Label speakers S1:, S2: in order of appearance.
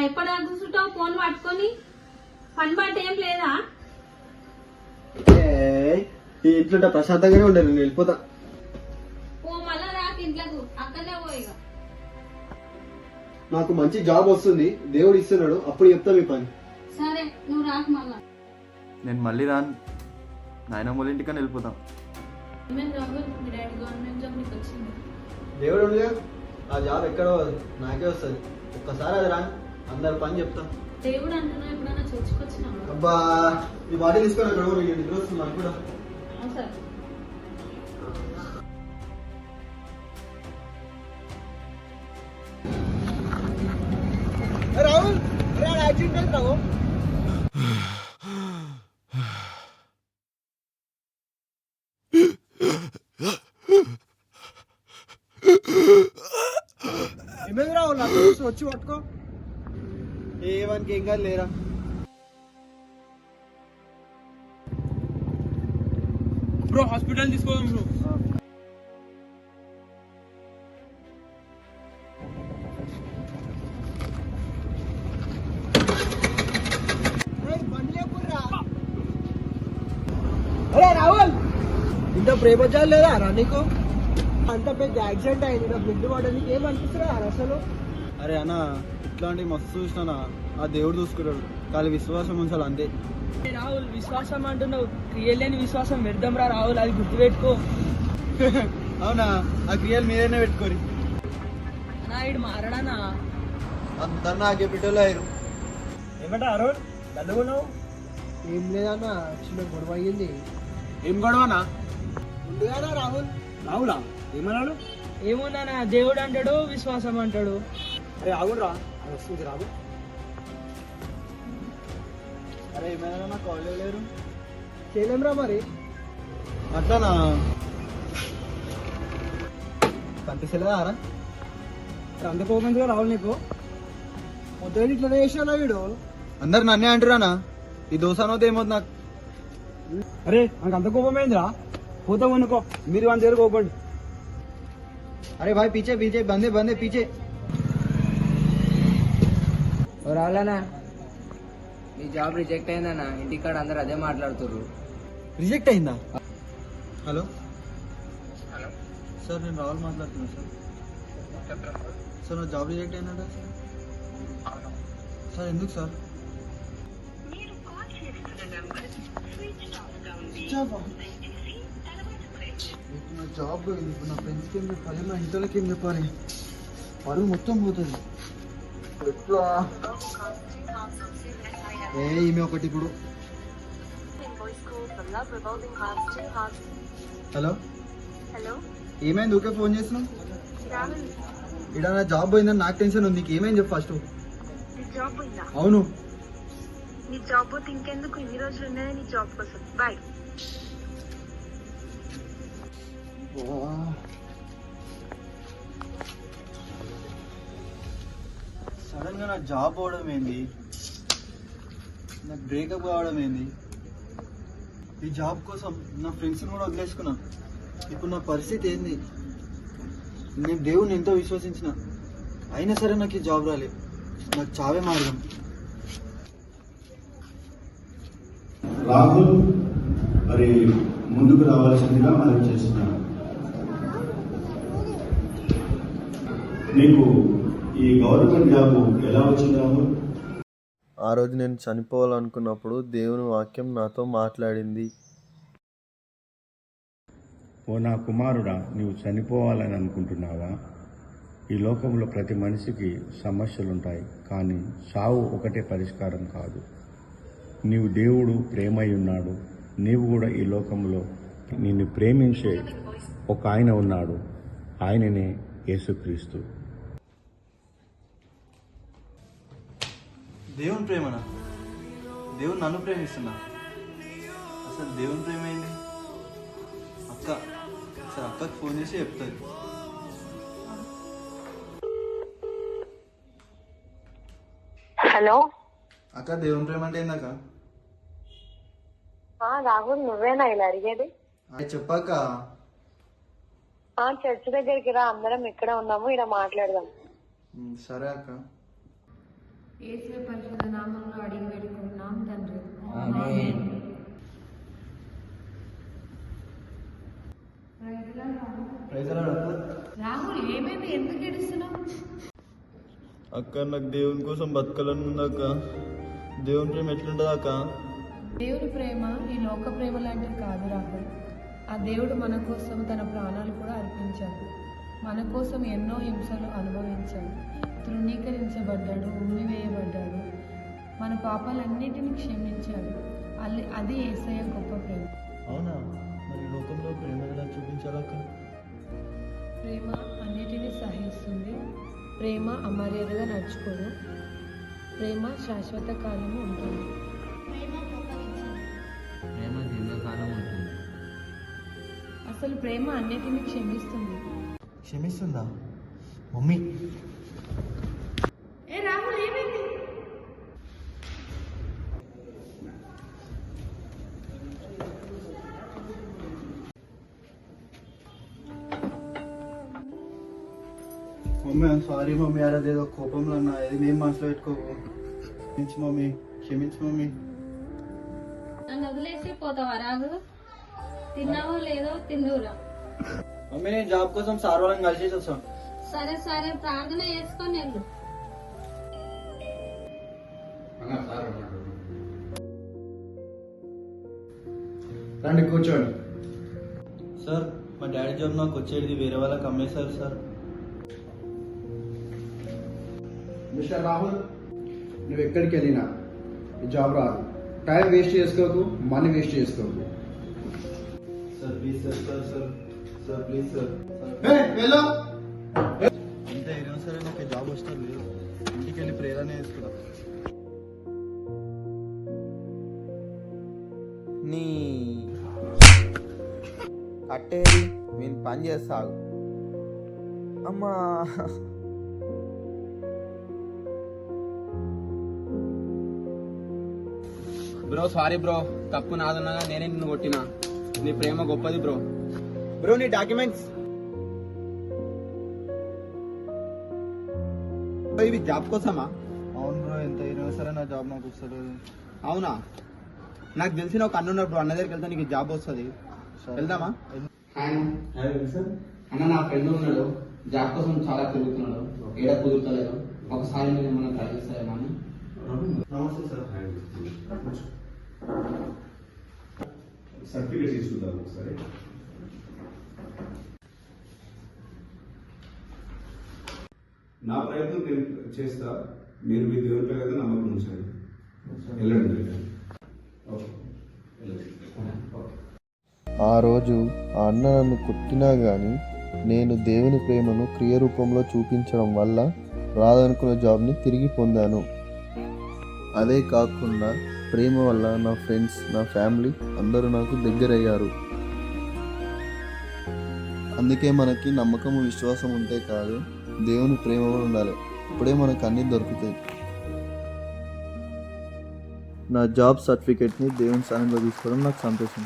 S1: ఎప్పటిదాకా కూర్చుంటావు ఫోన్ పట్టుకొని? పని బాట ఏం లేదా?
S2: ఈ ఇంట్లో ప్రశాంతంగానే ఉండరు, నేను వెళ్ళిపోతా.
S1: ఓ మళ్ళా రాక ఇంట్లోకి, అక్కడనే పోయిగా.
S2: నాకు మంచి జాబ్ వస్తుంది, దేవుడు ఇస్తున్నాడు, అప్పుడు చెప్తా మీ పని.
S1: సరే నువ్వు రాక మళ్ళా.
S2: నేను మళ్ళీ రాను, నాయనమ్మ వాళ్ళ ఇంటికని వెళ్ళిపోతా.
S1: రాహుల్, మీ డాడీ గవర్నమెంట్ జాబ్ నీకు వచ్చింది.
S2: దేవుడు ఉండగా ఆ జాబ్ ఎక్కడో నాకే వస్తుంది. ఒక్కసారి అది రాని అందరు పని చెప్తా.
S1: దేవుడు అంటున్నావు, ఎప్పుడైనా చర్చికి వచ్చినావు?
S2: అబ్బా ఈ బాడీ తీసుకొని అక్కడ నిద్ర వస్తుంది నాకు కూడా.
S1: సరే.
S2: రాహుల్ యాక్సిడెంట్ రావు. ఏమేమి రాహుల్, నాకు వచ్చి పట్టుకో. ఏమనికి ఏం కాదు లేరా.
S3: బ్రో హాస్పిటల్ తీసుకోదాం బ్రో.
S2: అరే రాహుల్, ఇంత ప్రేమచాలు లేదా రా నీకు? అంత పెద్ద యాక్సిడెంట్ అయింది, బ్లడ్ పడడానికి ఏమనిపిస్తున్నా అసలు? అరే అన్న, ఇట్లాంటి మస్తు చూసినా ఆ దేవుడు చూసుకున్నాడు, కానీ విశ్వాసం ఉంచాలి అంతే.
S3: రాహుల్ విశ్వాసం అంటున్నావు, క్రియలు లేని విశ్వాసం వ్యర్థం రా రాహుల్, అది గుర్తుపెట్టుకో.
S2: అవునా, ఆ క్రియలు మీరైనా పెట్టుకోరి.
S3: అన్నా ఇడు మారడానా?
S2: అందరు నాకే బిడ్డలు అయ్యారు.
S3: ఏమంటా అరుణ్, చదువుకున్నావు?
S2: ఏం లేదన్నా, చిన్న గొడవ అయ్యింది.
S3: ఏం గొడవనా?
S2: ముందుగానా రాహుల్.
S3: రాహులా ఏమన్నాడు? ఏముందన్నా, దేవుడు అంటాడు, విశ్వాసం అంటాడు.
S2: అరే ఆగురా, వస్తుంది రాహుల్. అరే ఏమైనా నాకు కాల్ చేయలేరు? చేయలేమురా మరి. అట్లానా కనిపిస్తలేదా రా?
S3: అంత కోపంగా రాహుల్ నీకు?
S2: మొదటి ఇట్లా చేసినా వీడు. అందరు నన్నే అంటురానా, ఈ దోసానోతో ఏమవుతుంది నాకు.
S3: అరే నాకు అంత కోపం అయిందిరా, పోతాం అనుకో, మీరు అంత దగ్గర కోపండి.
S2: అరే భాయ్ పీచే పీచే, బందే బందే పీచే.
S4: రావాలనా, నీ జాబ్ రిజెక్ట్ అయిందన్నా, ఇంటికాడ అందరు అదే మాట్లాడుతుర్రు.
S2: రిజెక్ట్ అయిందా? హలో సార్, నేను రాహుల్ మాట్లాడుతున్నా సార్. సార్ నా జాబ్ రిజెక్ట్ అయిందంట సార్. ఎందుకు సార్? నా జాబ్ పోయింది, ఇప్పుడు నా ఫ్రెండ్స్కి ఏం చెప్పాలి, నా ఇంట్లోకి ఏం చెప్పాలి, పరువు మొత్తం పోతుంది. ఎట్లా ఈమె ఒకటి ఇప్పుడు. హలో ఏమైంది, ఊకే ఫోన్ చేస్తున్నావు? ఇక్కడ నా జాబ్ పోయిందని నాకు టెన్షన్ ఉంది, నీకు ఏమైంది చెప్పు ఫస్ట్. అవును.
S5: నీ జాబ్ పోతే ఇంకెందుకు, ఇన్ని రోజులు ఉన్నదే నీ జాబ్ కోసం. బాయ్.
S2: సడన్ గా నా జాబ్ పోవడం ఏంది, నాకు బ్రేకప్ కావడం ఏంది, ఈ జాబ్ కోసం నా ఫ్రెండ్స్ని కూడా వదిలేసుకున్నా. ఇప్పుడు నా పరిస్థితి ఏంది? నేను దేవుణ్ణి ఎంతో విశ్వసించిన, అయినా సరే నాకు ఈ జాబ్ రాలేదు. నాకు చావే మార్గం.
S6: రాహుల్ మరి ముందుకు రావాల్సిందిగా మనం చేస్తున్నాం. నీకు ఈ గవర్నమెంట్ జాబ్ ఎలా వచ్చింది రాహుల్?
S2: ఆ రోజు నేను చనిపోవాలనుకున్నప్పుడు దేవుని వాక్యం నాతో మాట్లాడింది.
S6: ఓ నా కుమారుడా, నీవు చనిపోవాలని అనుకుంటున్నావా? ఈ లోకంలో ప్రతి మనిషికి సమస్యలుంటాయి, కానీ చావు ఒకటే పరిష్కారం కాదు. నీవు దేవుడు ప్రేమై ఉన్నాడు, నీవు కూడా ఈ లోకంలో నిన్ను ప్రేమించే ఒక ఆయన ఉన్నాడు, ఆయననే యేసుక్రీస్తు.
S2: దేవుని ప్రేమనా? దేవుడు నన్ను ప్రేమిస్తున్నా? అసలు దేవుని ప్రేమ ఏంటి? అక్క అసలు అక్కకి ఫోన్ చేసి చెప్తుంది.
S5: హలో
S2: అక్క, దేవుని ప్రేమ అంటే ఏందక్క?
S5: రాహుల్, నువ్వేనా ఇలా అడిగేది?
S2: చెప్పాక.
S5: చర్చ్ దగ్గరికి రా, అందరం ఇక్కడ ఉన్నాము, ఇలా మాట్లాడదాం.
S2: సరే అక్క.
S7: యేసు పరిశుద్ధ నామంలో అడిగి వేడుకుంటున్నాం తండ్రి.
S4: ఆమేన్.
S7: రాహుల్ ఏమైంది, ఎందుకు ఏడుస్తున్నావు?
S2: అక్క నాకు దేవుని కోసం బతకాలని ఉంది అక్క. దేవుని ప్రేమ ఎట్లుంటుంది అక్క?
S7: దేవుడి ప్రేమ ఈ లోక ప్రేమ లాంటిది కాదు రాహుల్. ఆ దేవుడు మన కోసం తన ప్రాణాలు కూడా అర్పించాడు. మన కోసం ఎన్నో హింసలు అనుభవించాడు. తృణీకరించబడ్డాడు, ఉమ్మివేయబడ్డాడు. మన పాపాలన్నిటిని క్షమించాడు. అది యేసయ్య గొప్ప ప్రేమ.
S2: అవునా? మరి లోకంలో ప్రేమ ఎలా చూపించాలక్క?
S7: ప్రేమ అన్నిటినీ సహిస్తుంది. ప్రేమ అమర్యాదగా నడుచుకోదు. ప్రేమ శాశ్వత కాలము ఉంటుంది.
S4: ప్రేమ దీర్ఘకాలం ఉంటుంది.
S7: అసలు ప్రేమ అన్నిటినీ క్షమిస్తుంది.
S2: క్షమిస్తుందా మమ్మీ?
S7: ఏ రాహుల్ ఏమైంది?
S2: మమ్మీ సారీ మమ్మీ, అదేదో కోపంలో అన్నా. ఇది మేము మనసులో పెట్టుకోకు. క్షమించు మమ్మీ, క్షమించు మమ్మీ.
S1: నన్ను వదిలేసి పోతావా రాగు? తిన్నావో లేదో తిందురా.
S2: మమ్మీ నేను జాబ్ కోసం సార్ వాళ్ళని కలిసేసి వస్తాం.
S1: సరే సరే, ప్రార్థన చేసుకొని వెళ్ళు.
S3: రండి కూర్చోండి.
S2: సార్ మా డాడీ జాబ్ నాకు వచ్చేది వేరే వాళ్ళకి అమ్మేశారు సార్.
S3: మిస్టర్ రాహుల్, నువ్వు ఎక్కడికి వెళ్ళినా ఈ జాబ్ రాదు. టైం వేస్ట్ చేసుకోకు, మనీ వేస్ట్ చేసుకోకు.
S2: Sir please sir, sir sir sir please sir.
S3: వెళ్ళు.
S2: ఇంత అయినా సరే నాకు జాబ్ వస్తుంది లేదు. ఇంటికి వెళ్ళి ప్రేరణ చేసుకున్నా.
S8: నీ కట్టేది నేను పని చేస్తాగు. అమ్మా
S3: బ్రో సారీ బ్రో, తప్పు నాదన్నగా నేనే నిన్ను కొట్టినా. నీ ప్రేమ గొప్పది బ్రో. బ్రో నీ డాక్యుమెంట్స్ ఇవి జాబ్ కోసమా?
S2: అవును బ్రో, ఎంత అయినా సరే నా జాబ్ నాకు వస్తలేదు.
S3: అవునా? నాకు తెలిసిన ఒక అన్న ఉన్నాడు బ్రో, అన్న దగ్గరికి వెళ్తే నీకు జాబ్ వస్తుంది. వెళ్దామా? అన్న నా ఫ్రెండ్ ఉన్నాడు, జాబ్ కోసం చాలా తిరుగుతున్నాడు, ఏడ కుదురుతలేదు. ఒకసారి మీరు ఏమన్నా ట్రై చేస్తారేమో అని.
S2: నమస్తే సార్.
S6: సర్టిఫికేట్ తీసుకుందాం ఒకసారి. నా ప్రయత్నం నేను చేస్తా. మీరు మీ దేవుని పై కదా నమ్మకం ఉంచండి. వెళ్ళండి. ఓకే.
S9: ఆ రోజు ఆ అన్న నన్ను కొట్టినా కానీ నేను దేవుని ప్రేమను క్రియారూపంలో చూపించడం వల్ల రాదనుకున్న జాబ్ని తిరిగి పొందాను. అదే కాకుండా ప్రేమ వల్ల నా ఫ్రెండ్స్, నా ఫ్యామిలీ అందరూ నాకు దగ్గరయ్యారు. అందుకే మనకి నమ్మకము, విశ్వాసం ఉంటే కాదు, దేవుని ప్రేమ కూడా ఉండాలి. ఇప్పుడే మనకు అన్నీ దొరుకుతాయి. నా జాబ్ సర్టిఫికేట్ని దేవుని స్థానంలో తీసుకోవడం నాకు సంతోషం.